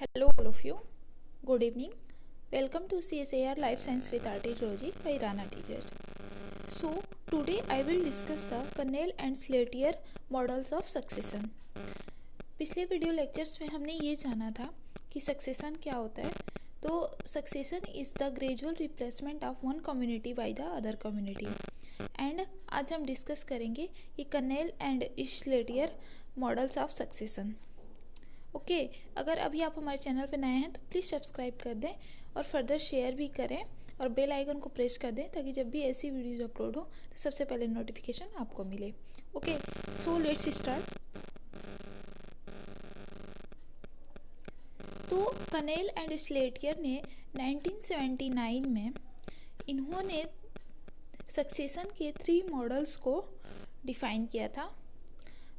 Hello all of you. Good evening. Welcome to CSAR Life Science with Archaeology by Rana teacher. So today I will discuss the Cornell and Slater models of succession. पिछले video lectures में हमने ये जाना था कि succession क्या होता है. तो succession is the gradual replacement of one community by the other community. And आज हम डिस्कस करेंगे कि kernel and Slater models of succession. Okay, अगर अभी आप हमारे चैनल पर नए हैं तो प्लीज़ सब्सक्राइब कर दें और फर्दर शेयर भी करें और बेल आइकन को प्रेस कर दें ताकि जब भी ऐसी वीडियोज अपलोड हो तो सबसे पहले नोटिफिकेशन आपको मिले. Okay, so let's start. तो कर्नेल एंड स्लेटर ने 1979 में इन्होंने सक्सेशन के 3 मॉडल्स को डिफ़ाइन किया था.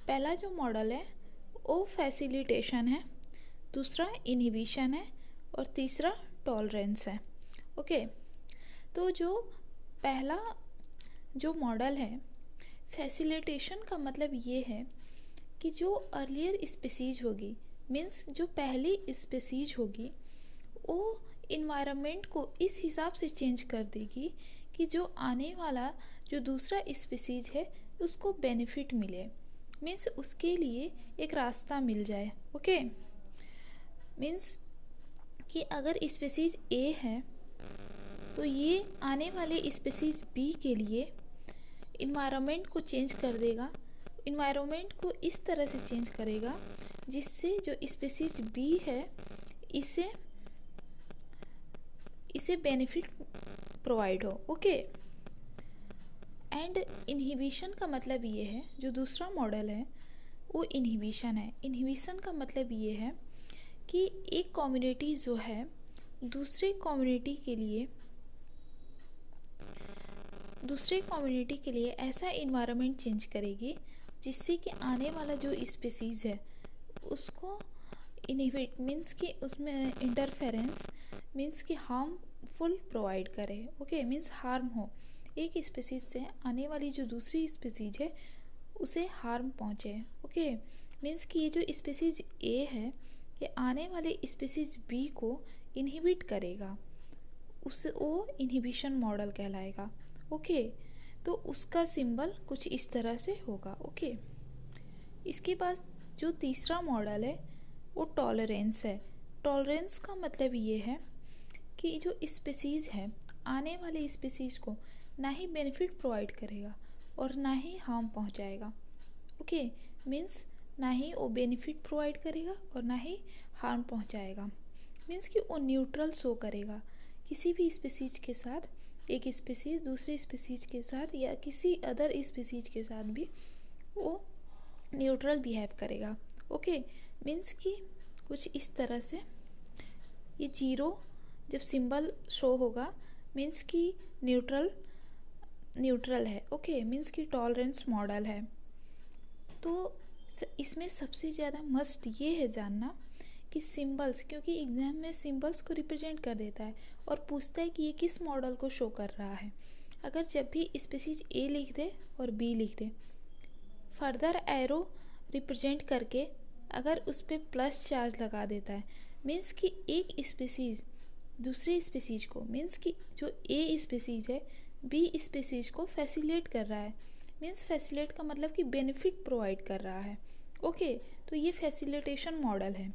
पहला जो मॉडल है वो फैसिलिटेशन है, दूसरा इनहिबिशन है और तीसरा टॉलरेंस है. ओके, तो जो पहला जो मॉडल है फैसिलिटेशन का मतलब ये है कि जो अर्लियर स्पीसीज होगी, मीन्स जो पहली स्पीसीज होगी, वो इन्वायरमेंट को इस हिसाब से चेंज कर देगी कि जो आने वाला जो दूसरा स्पीसीज है उसको बेनिफिट मिले, मीन्स उसके लिए एक रास्ता मिल जाए. ओके, मीन्स कि अगर स्पीसीज ए है तो ये आने वाले स्पीसीज बी के लिए इन्वायरमेंट को चेंज कर देगा, इन्वायरमेंट को इस तरह से चेंज करेगा जिससे जो स्पीसीज बी है इसे बेनिफिट प्रोवाइड हो. ओके, एंड इनहिबिशन का मतलब ये है, जो दूसरा मॉडल है वो इनहिबिशन है. इनहिबिशन का मतलब ये है कि एक कम्युनिटी जो है दूसरे कम्युनिटी के लिए ऐसा इन्वायरमेंट चेंज करेगी जिससे कि आने वाला जो स्पीसीज है उसको इनहिबिट, मीन्स कि उसमें इंटरफेरेंस, मीन्स कि हार्मफुल प्रोवाइड करे. ओके, मीन्स हार्म हो, एक स्पीसीज से आने वाली जो दूसरी स्पीसीज है उसे हार्म पहुँचे. ओके, मीन्स कि ये जो स्पीसीज ए है ये आने वाले स्पीसीज बी को इनहिबिट करेगा, वो इनहिबिशन मॉडल कहलाएगा. ओके, तो उसका सिंबल कुछ इस तरह से होगा. ओके, इसके बाद जो तीसरा मॉडल है वो टॉलरेंस है. टॉलरेंस का मतलब ये है कि जो स्पीसीज है आने वाले स्पीसीज को ना ही बेनिफिट प्रोवाइड करेगा और ना ही हार्म पहुंचाएगा. ओके, मीन्स ना ही वो बेनिफिट प्रोवाइड करेगा और ना ही हार्म पहुंचाएगा, मीन्स कि वो न्यूट्रल शो करेगा. किसी भी स्पीसीज के साथ एक स्पीसीज दूसरी स्पीसीज के साथ या किसी अदर स्पीसीज के साथ भी वो न्यूट्रल बिहेव करेगा. ओके, मीन्स कि कुछ इस तरह से ये जीरो जब सिंबल शो होगा मीन्स कि न्यूट्रल है. ओके, मीन्स कि टॉलरेंस मॉडल है. तो इसमें सबसे ज़्यादा मस्ट ये है जानना कि सिंबल्स, क्योंकि एग्ज़ाम में सिंबल्स को रिप्रेजेंट कर देता है और पूछता है कि ये किस मॉडल को शो कर रहा है. अगर जब भी स्पीसीज ए लिख दे और बी लिख दे, फर्दर एरो रिप्रेजेंट करके अगर उस पर प्लस चार्ज लगा देता है, मीन्स कि एक स्पीसीज दूसरी स्पीसीज को, मीन्स कि जो ए स्पीसीज है बी स्पीसीज को फैसिलिटेट कर रहा है. मीन्स फैसिलिटेट का मतलब कि बेनिफिट प्रोवाइड कर रहा है. ओके, तो ये फैसिलिटेशन मॉडल है.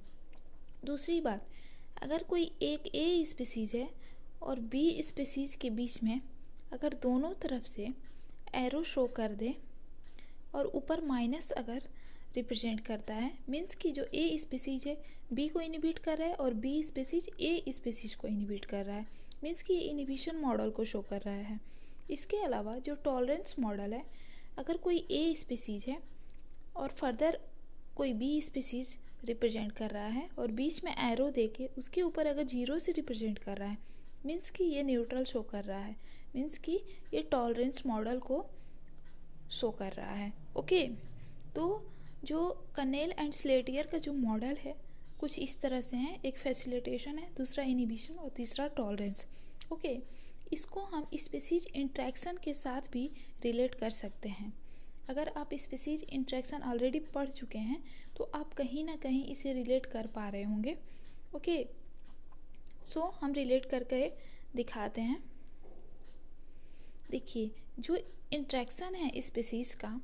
दूसरी बात, अगर कोई एक ए स्पीसीज है और बी स्पीसीज के बीच में अगर दोनों तरफ से एरो शो कर दे और ऊपर माइनस अगर रिप्रेजेंट करता है, मीन्स कि जो ए स्पीसीज है बी को इनहिबिट कर रहा है और बी स्पीसीज ए स्पीसीज को इनहिबिट कर रहा है, मीन्स कि ये इनहिबिशन मॉडल को शो कर रहा है. इसके अलावा जो टॉलरेंस मॉडल है, अगर कोई ए स्पीसीज है और फर्दर कोई बी स्पीसीज रिप्रेजेंट कर रहा है और बीच में एरो देके उसके ऊपर अगर जीरो से रिप्रेजेंट कर रहा है, मीन्स कि ये न्यूट्रल शो कर रहा है, मीन्स कि ये टॉलरेंस मॉडल को शो कर रहा है. ओके, तो जो कर्नेल एंड स्लेटर का जो मॉडल है कुछ इस तरह से है. एक फैसिलिटेशन है, दूसरा इनहिबिशन और तीसरा टॉलरेंस. ओके, इसको हम स्पीसीज इंट्रैक्शन के साथ भी रिलेट कर सकते हैं. अगर आप स्पीसीज इंट्रैक्शन ऑलरेडी पढ़ चुके हैं तो आप कहीं ना कहीं इसे रिलेट कर पा रहे होंगे. ओके, सो हम रिलेट करके दिखाते हैं। देखिए, जो इंट्रैक्शन है स्पीसीज़ का,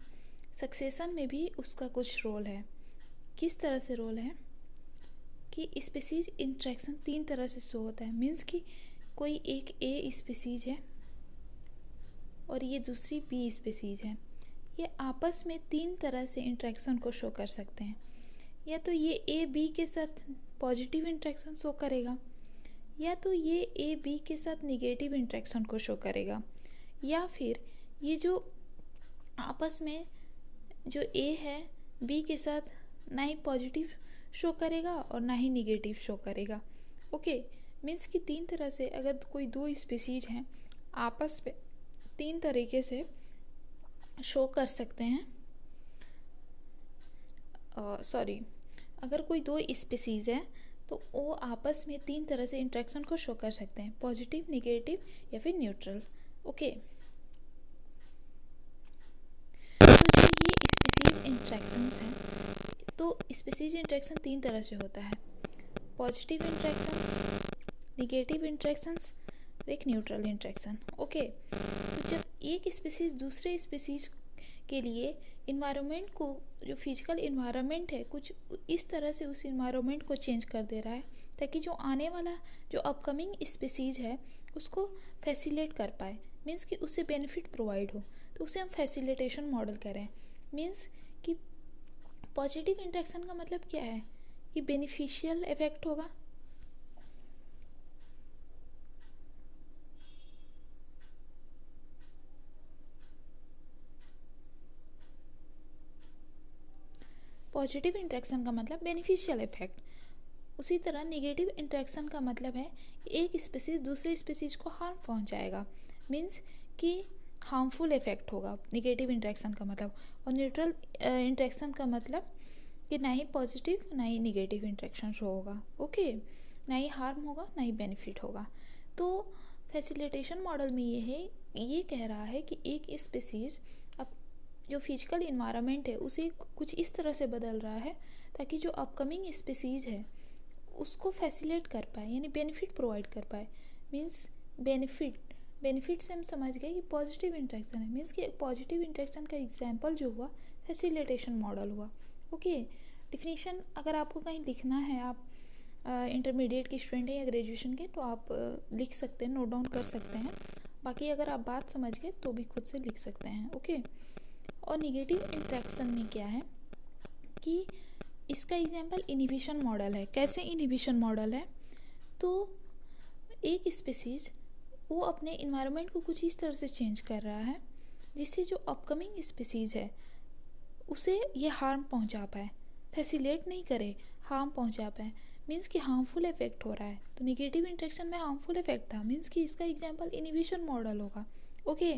सक्सेशन में भी उसका कुछ रोल है। किस तरह से रोल है कि स्पीसीज इंट्रैक्शन 3 तरह से शो होता है। मीन्स कि कोई एक ए स्पीसीज है और ये दूसरी बी स्पीसीज है, ये आपस में 3 तरह से इंट्रैक्शन को शो कर सकते हैं। या तो ये ए बी के साथ पॉजिटिव इंट्रैक्शन शो करेगा, या तो ये ए बी के साथ निगेटिव इंट्रैक्शन को शो करेगा, या फिर ये जो आपस में जो ए है बी के साथ ना ही पॉजिटिव शो करेगा और ना ही निगेटिव शो करेगा। ओके, मीन्स कि 3 तरह से अगर कोई 2 स्पीसीज हैं आपस में 3 तरीके से शो कर सकते हैं। सॉरी, अगर कोई 2 स्पीसीज है तो वो आपस में 3 तरह से इंट्रैक्शन को शो कर सकते हैं, पॉजिटिव, निगेटिव या फिर न्यूट्रल। ओके, तो जो ये स्पीसीज इंट्रैक्शंस हैं, तो स्पीसीज इंट्रैक्शन 3 तरह से होता है, पॉजिटिव इंट्रैक्शंस, निगेटिव इंट्रैक्शंस, एक न्यूट्रल इंट्रैक्शन। ओके, तो जब एक स्पीसीज दूसरे स्पीसीज के लिए इन्वायरमेंट को, जो फिजिकल इन्वायरमेंट है, कुछ इस तरह से उस इन्वायरमेंट को चेंज कर दे रहा है ताकि जो आने वाला जो अपकमिंग स्पीसीज है उसको फैसिलिटेट कर पाए, मीन्स कि उससे बेनिफिट प्रोवाइड हो, तो उसे हम फैसिलिटेशन मॉडल करें। मीन्स कि पॉजिटिव इंट्रैक्शन का मतलब क्या है कि बेनिफिशियल इफेक्ट होगा। पॉजिटिव इंट्रैक्शन का मतलब बेनिफिशियल इफेक्ट। उसी तरह निगेटिव इंट्रैक्शन का मतलब है एक स्पीसीज दूसरे स्पीसीज को हार्म पहुंचाएगा, मीन्स कि हार्मफुल इफेक्ट होगा निगेटिव इंट्रैक्शन का मतलब। और न्यूट्रल इंट्रैक्शन का मतलब कि ना ही पॉजिटिव ना ही निगेटिव इंट्रैक्शन शो होगा। ओके, ना ही हार्म होगा ना ही बेनिफिट होगा। तो फैसिलिटेशन मॉडल में ये कह रहा है कि एक स्पीसीज अब जो फिजिकल इन्वायरमेंट है उसे कुछ इस तरह से बदल रहा है ताकि जो अपकमिंग स्पीसीज है उसको फैसिलिटेट कर पाए, यानी बेनिफिट प्रोवाइड कर पाए। मीन्स बेनिफिट से हम समझ गए कि पॉजिटिव इंट्रैक्शन है, मीन्स कि पॉजिटिव इंट्रैक्शन का एग्जाम्पल जो हुआ फैसिलिटेशन मॉडल हुआ। ओके, डिफिनीशन अगर आपको कहीं लिखना है, आप इंटरमीडिएट के स्टूडेंट हैं या ग्रेजुएशन के, तो आप लिख सकते हैं, नोट डाउन कर सकते हैं। बाकी अगर आप बात समझ गए तो भी खुद से लिख सकते हैं। ओके, और निगेटिव इंट्रैक्शन में क्या है कि इसका एग्जाम्पल इनहिबिशन मॉडल है। कैसे इनहिबिशन मॉडल है, तो एक स्पीसीज वो अपने इन्वायरमेंट को कुछ इस तरह से चेंज कर रहा है जिससे जो अपकमिंग स्पीसीज है उसे ये हार्म पहुंचा पाए, फैसिलेट नहीं करे, हार्म पहुंचा पाए, मीन्स कि हार्मफुल इफेक्ट हो रहा है। तो निगेटिव इंट्रैक्शन में हार्मफुल इफेक्ट था, मीन्स कि इसका एग्जाम्पल इनहिबिशन मॉडल होगा। ओके,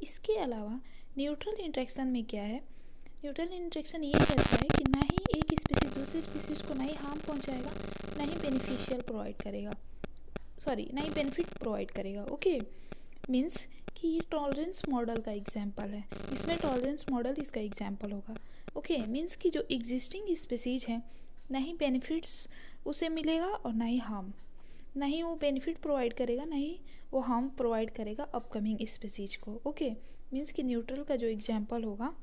इसके अलावा न्यूट्रल इंट्रैक्शन में क्या है, न्यूट्रल इंट्रैक्शन ये कहता है कि ना ही एक स्पीसीज दूसरे स्पीसीज को ना ही हार्म पहुंचाएगा ना ही बेनिफिशियल प्रोवाइड करेगा, सॉरी ना ही बेनिफिट प्रोवाइड करेगा। ओके, मीन्स कि ये टॉलरेंस मॉडल का एग्जाम्पल है, इसमें टॉलरेंस मॉडल इसका एग्जाम्पल होगा। ओके, मीन्स कि जो एग्जिस्टिंग स्पीसीज है ना ही बेनिफिट्स उसे मिलेगा और ना ही हार्म, ना ही वो बेनिफिट प्रोवाइड करेगा ना ही वो हार्म प्रोवाइड करेगा अपकमिंग स्पीसीज को। ओके, मीन्स कि न्यूट्रल का जो एग्जाम्पल होगा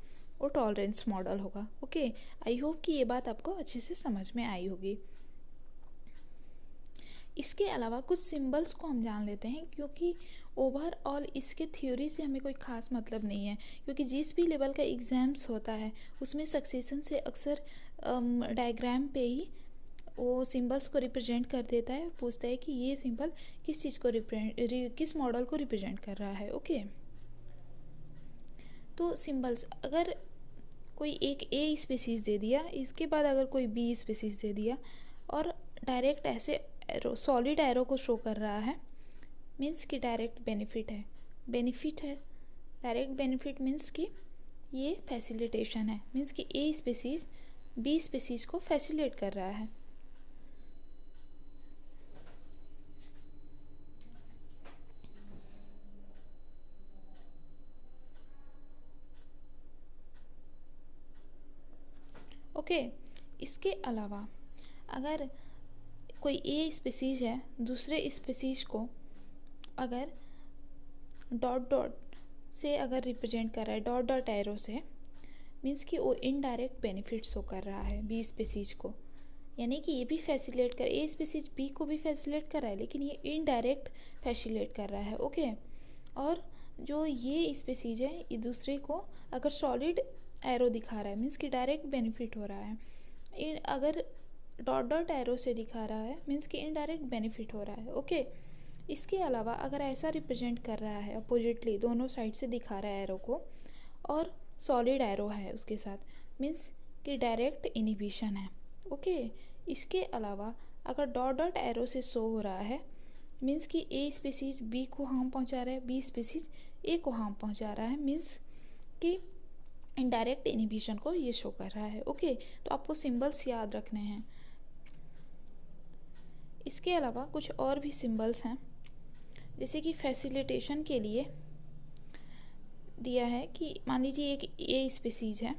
वो टॉलरेंस मॉडल होगा। ओके, आई होप कि ये बात आपको अच्छे से समझ में आई होगी। इसके अलावा कुछ सिंबल्स को हम जान लेते हैं, क्योंकि ओवरऑल इसके थ्योरी से हमें कोई ख़ास मतलब नहीं है, क्योंकि जिस भी लेवल का एग्ज़ाम्स होता है उसमें सक्सेशन से अक्सर डायग्राम पे ही वो सिंबल्स को रिप्रेजेंट कर देता है और पूछता है कि ये सिंबल किस चीज़ को किस मॉडल को रिप्रेजेंट कर रहा है। ओके, तो सिंबल्स अगर कोई एक ए स्पीसीज़ दे दिया, इसके बाद अगर कोई बी स्पीसीज़ दे दिया और डायरेक्ट ऐसे एरो, सॉलिड एरो को शो कर रहा है, मीन्स कि डायरेक्ट बेनिफिट है। डायरेक्ट बेनिफिट मीन्स कि ये फैसिलिटेशन है, मीन्स कि ए स्पीसीज बी स्पीसीज को फैसिलिटेट कर रहा है। ओके, इसके अलावा अगर कोई ए स्पीसीज है दूसरे स्पीसीज को अगर डॉट डॉट से अगर रिप्रेजेंट कर रहा है, डॉट डॉट एरो से, मीन्स कि वो इनडायरेक्ट बेनिफिट शो कर रहा है बी स्पीसीज को, यानी कि ये भी फैसिलेट कर, ए स्पीसीज बी को भी फैसिलेट कर रहा है लेकिन ये इनडायरेक्ट फैसिलेट कर रहा है। ओके, और जो ये स्पीसीज है ये दूसरे को अगर सॉलिड एरो दिखा रहा है मीन्स कि डायरेक्ट बेनिफिट हो रहा है, अगर डॉट डॉट एरो से दिखा रहा है मीन्स कि इनडायरेक्ट बेनिफिट हो रहा है। ओके, इसके अलावा अगर ऐसा रिप्रेजेंट कर रहा है अपोजिटली, दोनों साइड से दिखा रहा है एरो को और सॉलिड एरो है उसके साथ, मीन्स कि डायरेक्ट इनिबिशन है। ओके, इसके अलावा अगर डॉट डॉट एरो से शो हो रहा है मीन्स कि ए स्पीसीज बी को हार्म पहुंचा रहा है, बी स्पीसीज ए को हार्म पहुंचा रहा है, मीन्स कि इनडायरेक्ट इनिबिशन को ये शो कर रहा है। ओके, तो आपको सिंबल्स याद रखने हैं। इसके अलावा कुछ और भी सिंबल्स हैं, जैसे कि फैसिलिटेशन के लिए दिया है कि मान लीजिए एक ए स्पीसीज है,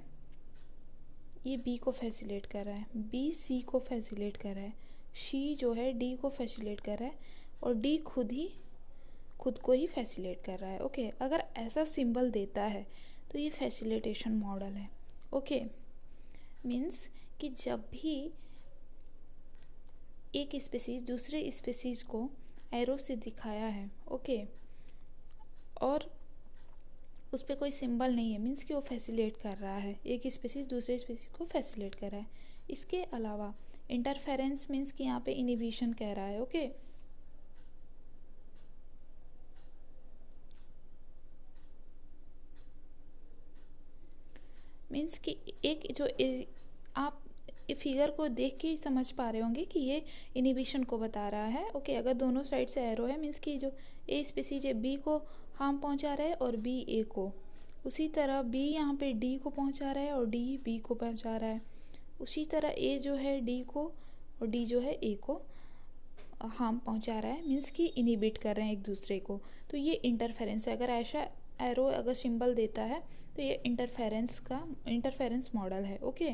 ये बी को फैसिलेट कर रहा है, बी सी को फैसिलेट कर रहा है, सी जो है डी को फैसिलेट कर रहा है और डी खुद को ही फैसिलेट कर रहा है। ओके, अगर ऐसा सिंबल देता है तो ये फैसिलिटेशन मॉडल है। ओके, मीन्स कि जब भी एक स्पीसीज दूसरे स्पीसीज को एरो से दिखाया है, ओके, और उस पर कोई सिंबल नहीं है मीन्स कि वो फैसिलेट कर रहा है, एक स्पीसीज दूसरे स्पीसीज को फैसिलेट कर रहा है। इसके अलावा इंटरफेरेंस मीन्स कि यहाँ पे इनिबिशन कह रहा है। ओके, मीन्स कि एक जो आप फिगर को देख के ही समझ पा रहे होंगे कि ये इनिबिशन को बता रहा है। ओके, अगर दोनों साइड से एरो है मीन्स कि जो ए स्पीसीज है बी को हार्म पहुंचा रहा है और बी ए को, उसी तरह बी यहाँ पे डी को पहुंचा रहा है और डी बी को पहुंचा रहा है, उसी तरह ए जो है डी को और डी जो है ए को हार्म पहुंचा रहा है, मीन्स कि इनिबिट कर रहे हैं एक दूसरे को। तो ये इंटरफेरेंस है। अगर ऐसा एरो अगर सिंबल देता है तो ये इंटरफेरेंस मॉडल है। ओके,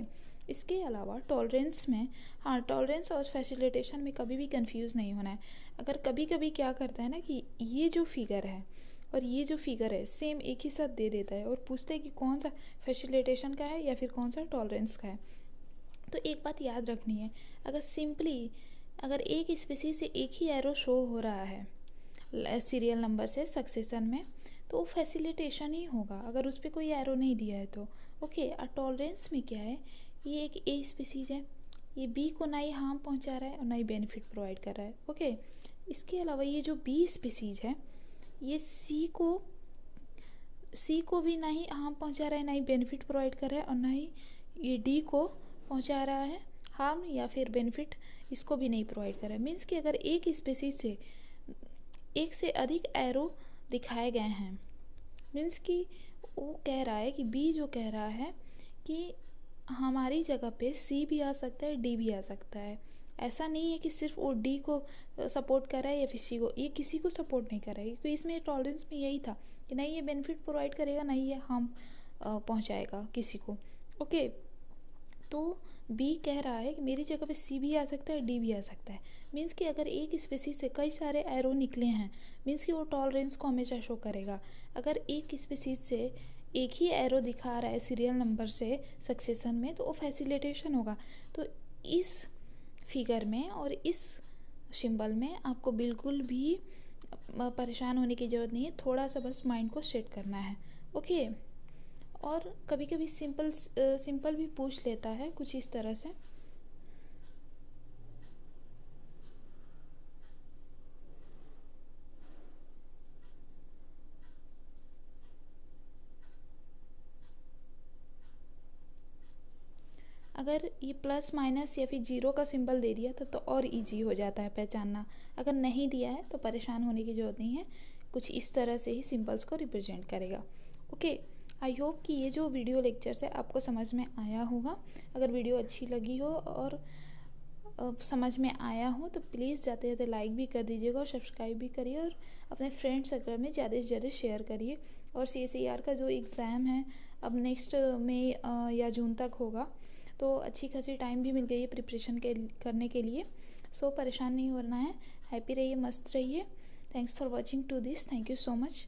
इसके अलावा टॉलरेंस में, हाँ, टॉलरेंस और फैसिलिटेशन में कभी भी कंफ्यूज नहीं होना है। अगर कभी कभी क्या करता है ना कि ये जो फिगर है और ये जो फिगर है सेम एक ही साथ दे देता है और पूछते हैं कि कौन सा फैसिलिटेशन का है या फिर कौन सा टॉलरेंस का है। तो एक बात याद रखनी है, अगर एक स्पीसीज से एक ही एरो शो हो रहा है सीरियल नंबर से सक्सेशन में, तो वो फैसिलिटेशन ही होगा अगर उस पर कोई एरो नहीं दिया है तो। ओके, और टॉलरेंस में क्या है, ये एक ए स्पीसीज है, ये बी को ना ही हार्म पहुंचा रहा है और ना ही बेनिफिट प्रोवाइड कर रहा है। ओके, इसके अलावा ये जो बी स्पीसीज है ये सी को भी ना ही हार्म पहुंचा रहा है, ना ही बेनिफिट प्रोवाइड कर रहा है और ना ही ये डी को पहुंचा रहा है हार्म या फिर बेनिफिट, इसको भी नहीं प्रोवाइड कर रहा है। मीन्स कि अगर एक स्पीसीज से एक से अधिक एरो दिखाए गए हैं, मीन्स कि वो कह रहा है कि बी जो कह रहा है कि हमारी जगह पे सी भी आ सकता है, डी भी आ सकता है। ऐसा नहीं है कि सिर्फ वो डी को सपोर्ट कर रहा है या फिर सी को, ये किसी को सपोर्ट नहीं कर रहा है, क्योंकि इसमें टॉलरेंस में यही था कि नहीं ये बेनिफिट प्रोवाइड करेगा, नहीं ये हार्म पहुंचाएगा किसी को। ओके, तो बी कह रहा है कि मेरी जगह पे सी भी आ सकता है, डी भी आ सकता है। मीन्स कि अगर एक स्पीसीज से कई सारे एरो निकले हैं मीन्स कि वो टॉलरेंस को हमेशा शो करेगा। अगर एक स्पीसीज से एक ही एरो दिखा रहा है सीरियल नंबर से सक्सेशन में तो वो फैसिलिटेशन होगा। तो इस फिगर में और इस सिंबल में आपको बिल्कुल भी परेशान होने की ज़रूरत नहीं है, थोड़ा सा बस माइंड को सेट करना है। ओके, और कभी कभी सिंपल भी पूछ लेता है कुछ इस तरह से, अगर ये प्लस माइनस या फिर जीरो का सिंबल दे दिया तो और इजी हो जाता है पहचानना। अगर नहीं दिया है तो परेशान होने की ज़रूरत नहीं है, कुछ इस तरह से ही सिंबल्स को रिप्रेजेंट करेगा। ओके, आई होप कि ये जो वीडियो लेक्चर्स है आपको समझ में आया होगा। अगर वीडियो अच्छी लगी हो और समझ में आया हो तो प्लीज़ जाते जाते लाइक भी कर दीजिएगा और सब्सक्राइब भी करिए और अपने फ्रेंड सर्कल में ज़्यादा से ज़्यादा शेयर करिए। और CSIR का जो एग्ज़ाम है अब नेक्स्ट मई या जून तक होगा, तो अच्छी खासी टाइम भी मिल गई है प्रिपरेशन करने के लिए। सो परेशान नहीं होना है, हैप्पी रहिए, मस्त रहिए। Thanks for watching to this, thank you so much.